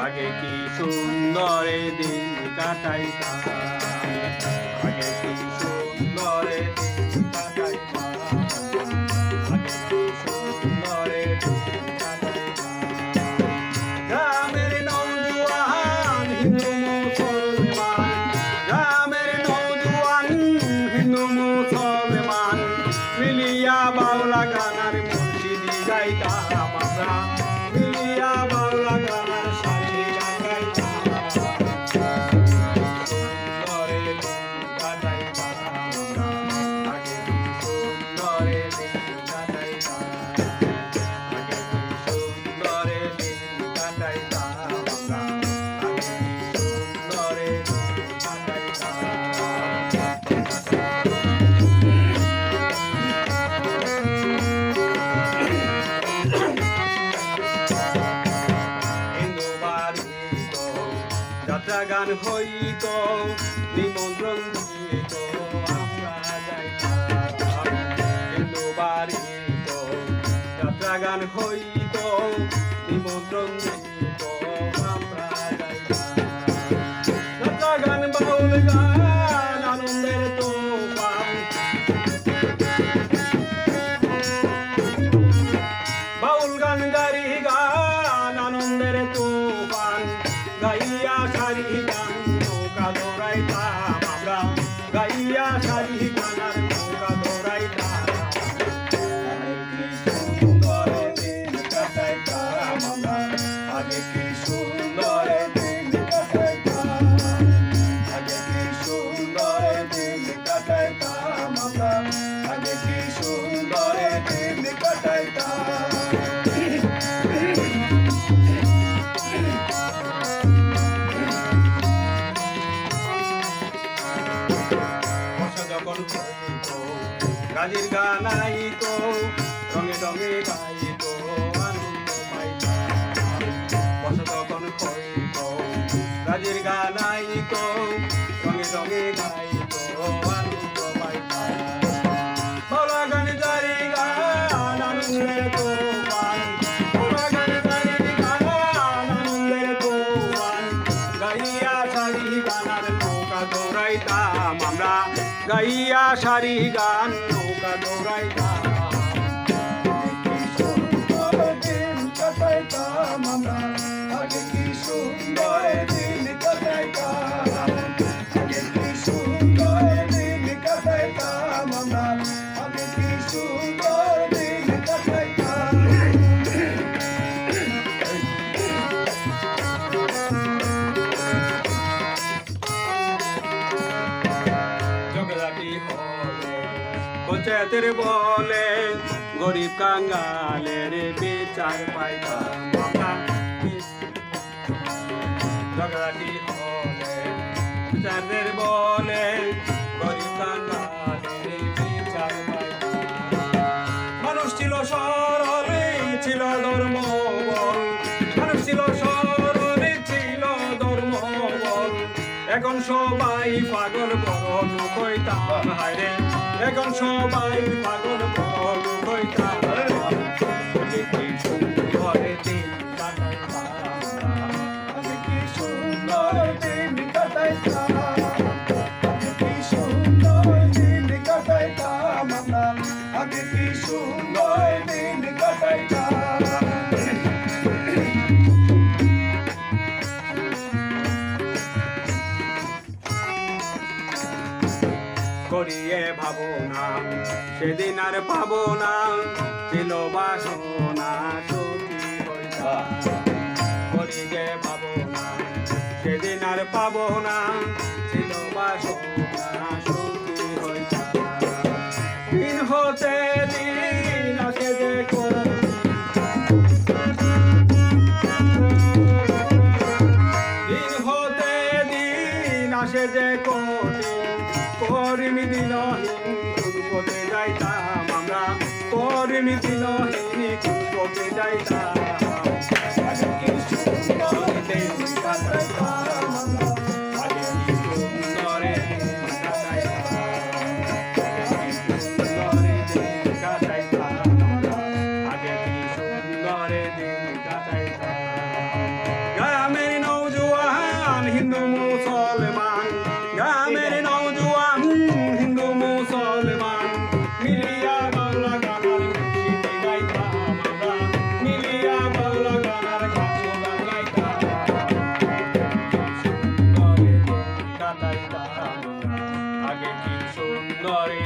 আগে কি সুন্দরে দিন কাটাইতাম, আগে কি সুন্দরে দিন কাটাইতাম, আগে কি সুন্দরে দিন কাটাইতাম। গ্রামের নওজোয়ান হিন্দু মুসলমান, গ্রামের নওজোয়ান হিন্দু মুসলমান মিলিয়া বাউলা গানার মুর্শিদি গাইতাম আমরা, মিলিয়া বাউলা গানার সাথী গান গাইতাম। সুন্দরে দিন কাটাইতাম আমরা, আগে কি সুন্দরে দিন কাটাইতাম, আগে কি সুন্দরে দিন কাটাইতাম আমরা, আগে কি সুন্দরে দিন কাটাইতাম। যাত্রা গান হইত নিমন্ত্রণ দিত আমরা যাইতাম, হিন্দু বাড়িত যাত্রা গান হইত নিমন্ত্রণ দিত আমরা যাইতাম। যাত্রা গান বাউল গান আনন্দের তোফান, বাউল গান গাড়ি গান আনন্দের তোফান গাইয়া সারি গান নৌকা দৌড়াইতাম আমরা, গাইয়া সারি গানার নৌকা দৌড়াইতাম। আগে কি সুন্দরে দিন কাটাইতাম আমরা, আগে কি সুন্দরে দিন কাটাইতাম, আগে কি সুন্দরে দিন কাটাইতাম আমরা, আগে কি সুন্দরে দিন কাটাইতাম। গাজির গান আইত রঙে রঙে গাইত আনন্দ পাইতাম, বসা তখন হইত গাজির গান আইত রঙে রঙে গাইত আনন্দ পাইতাম। বাউলা গান জারি গান আনন্দের তোফান, বাউলা গান জারি গান আনন্দের তোফান গাইয়া সারি গানার নৌকা দৌড়াইতাম আমরা, গাইয়া সারি গান নৌকা দৌড়াইতাম। কি সুন্দর দিন কাটাইতাম আমরা, আগে কি সুন্দর দিন কাটাইতাম, আগে কি সুন্দর দিন কাটাইতাম আমরা, আগে কি সুন্দর দিন কাটাইতাম। পঞ্চায়েতের বলে গরিব কাঙ্গালের বিচার পাইতাম আমরা, ঝগড়াটি হলে পঞ্চায়েতের বলে গরিব কাঙ্গালের বিচার পাইতাম। মানুষ ছিল সরল ছিল ধর্ম বল, মানুষ ছিল সরল ছিল ধর্ম বল, এখন সবাই পাগল বড় কইতাম হায়রে, এখন সবাই পাগল বড় কইতাম। আগে কি সুন্দরে দিন কাটাইতাম, আগে কি সুন্দরে দিন কাটাইতাম, আগে কি সুন্দরে দিন কাটাইতাম আমরা, আগে কি সুন্দরে দিন কাটাইতাম। করিয়ে ভাবো না সেদিন আর পাবো না, ছিল বাসনা সুখী হইতাম। করিয়ে ভাবো না সেদিন আর পাবো না, ছিল বাসনা সুখী হইতাম। দিন হতে দিন আসে যে দিন হতে দিন আসে যে করিমি দিনহীন কোন পথে যাইতাম আমরা, করিমি দিনহীন কোন পথে যাইতাম। আগে কি সুন্দর দিন কাটাইতাম আমরা, আগে কি সুন্দরে দিন কাটাইতাম, আগে কি সুন্দরে দিন কাটাইতাম আমরা, আগে কি সুন্দরে দিন কাটাইতাম। গ্রামের হিন্দু মুসলমান গ্রামের নওজোয়ান হিন্দু মুসলমান মিলিয়া বাংলা গানার খুশিতে গাইতাম আমরা মিলিয়া বাংলা গানার গান গাইতাম সুন্দরে দিন কাটাইতাম আগে কি সুন্দরে